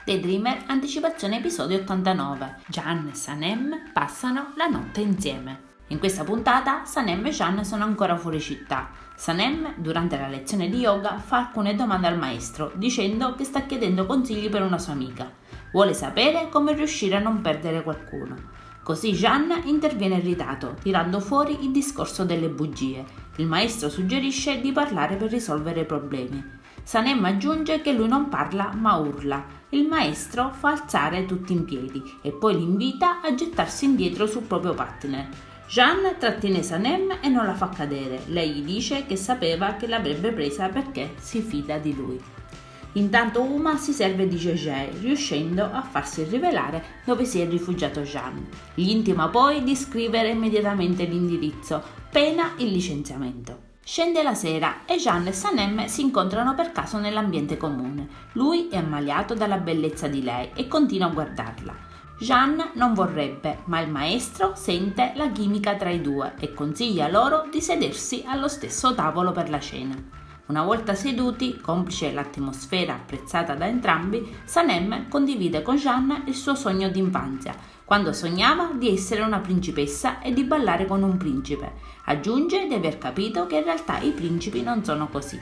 Daydreamer, anticipazione episodio 89. Jeanne e Sanem passano la notte insieme. In questa puntata Sanem e Jeanne sono ancora fuori città. Sanem, durante la lezione di yoga, fa alcune domande al maestro, dicendo che sta chiedendo consigli per una sua amica. Vuole sapere come riuscire a non perdere qualcuno. Così Jeanne interviene irritato, tirando fuori il discorso delle bugie. Il maestro suggerisce di parlare per risolvere i problemi. Sanem aggiunge che lui non parla ma urla. Il maestro fa alzare tutti in piedi e poi li invita a gettarsi indietro sul proprio partner. Jeanne trattiene Sanem e non la fa cadere. Lei gli dice che sapeva che l'avrebbe presa perché si fida di lui. Intanto Uma si serve di Gege, riuscendo a farsi rivelare dove si è rifugiato Jeanne. Gli intima poi di scrivere immediatamente l'indirizzo, pena il licenziamento. Scende la sera e Jeanne e Sanem si incontrano per caso nell'ambiente comune. Lui è ammaliato dalla bellezza di lei e continua a guardarla. Jeanne non vorrebbe, ma il maestro sente la chimica tra i due e consiglia loro di sedersi allo stesso tavolo per la cena. Una volta seduti, complice l'atmosfera apprezzata da entrambi, Sanem condivide con Jeanne il suo sogno d'infanzia, quando sognava di essere una principessa e di ballare con un principe. Aggiunge di aver capito che in realtà i principi non sono così.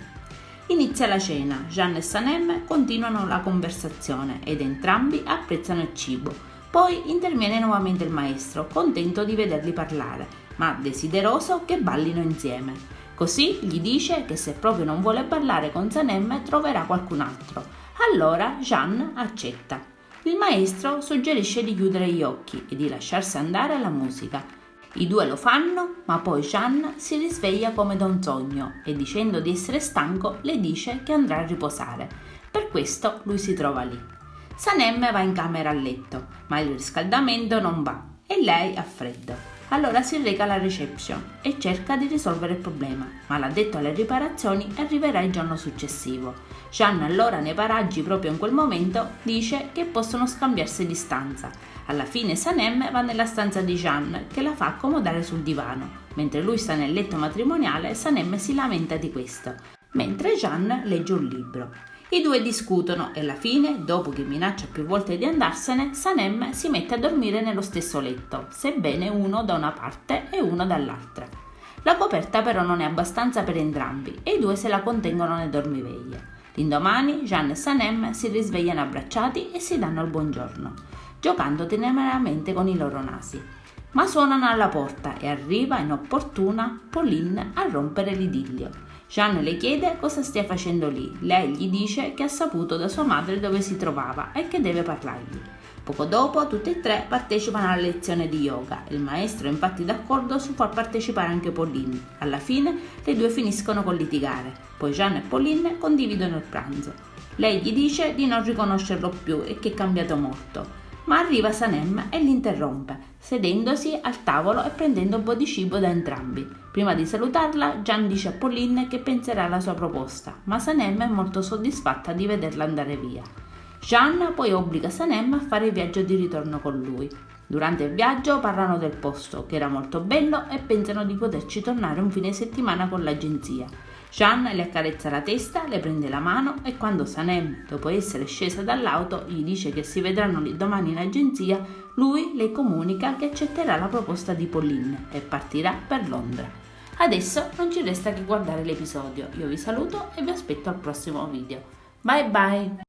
Inizia la cena, Jeanne e Sanem continuano la conversazione ed entrambi apprezzano il cibo. Poi interviene nuovamente il maestro, contento di vederli parlare, ma desideroso che ballino insieme. Così gli dice che se proprio non vuole ballare con Sanem troverà qualcun altro. Allora Jeanne accetta. Il maestro suggerisce di chiudere gli occhi e di lasciarsi andare alla musica. I due lo fanno, ma poi Jeanne si risveglia come da un sogno e dicendo di essere stanco le dice che andrà a riposare. Per questo lui si trova lì. Sanem va in camera a letto, ma il riscaldamento non va e lei ha freddo. Allora si reca alla reception e cerca di risolvere il problema, ma l'addetto alle riparazioni arriverà il giorno successivo. Jeanne allora nei paraggi proprio in quel momento dice che possono scambiarsi di stanza. Alla fine Sanem va nella stanza di Jeanne che la fa accomodare sul divano. Mentre lui sta nel letto matrimoniale, Sanem si lamenta di questo, mentre Jeanne legge un libro. I due discutono e alla fine, dopo che minaccia più volte di andarsene, Sanem si mette a dormire nello stesso letto, sebbene uno da una parte e uno dall'altra. La coperta però non è abbastanza per entrambi e i due se la contengono nel dormiveglie. L'indomani Jeanne e Sanem si risvegliano abbracciati e si danno il buongiorno, giocando teneramente con i loro nasi. Ma suonano alla porta e arriva inopportuna Pauline a rompere l'idillio. Jeanne le chiede cosa stia facendo lì. Lei gli dice che ha saputo da sua madre dove si trovava e che deve parlargli. Poco dopo tutti e tre partecipano alla lezione di yoga. Il maestro è infatti d'accordo su far partecipare anche Pauline. Alla fine le due finiscono con litigare. Poi Jeanne e Pauline condividono il pranzo. Lei gli dice di non riconoscerlo più e che è cambiato molto. Ma arriva Sanem e li interrompe, sedendosi al tavolo e prendendo un po' di cibo da entrambi. Prima di salutarla, Jeanne dice a Pauline che penserà alla sua proposta, ma Sanem è molto soddisfatta di vederla andare via. Jeanne poi obbliga Sanem a fare il viaggio di ritorno con lui. Durante il viaggio parlano del posto, che era molto bello, e pensano di poterci tornare un fine settimana con l'agenzia. Jeanne le accarezza la testa, le prende la mano e quando Sanem, dopo essere scesa dall'auto, gli dice che si vedranno domani in agenzia, lui le comunica che accetterà la proposta di Pauline e partirà per Londra. Adesso non ci resta che guardare l'episodio. Io vi saluto e vi aspetto al prossimo video. Bye bye!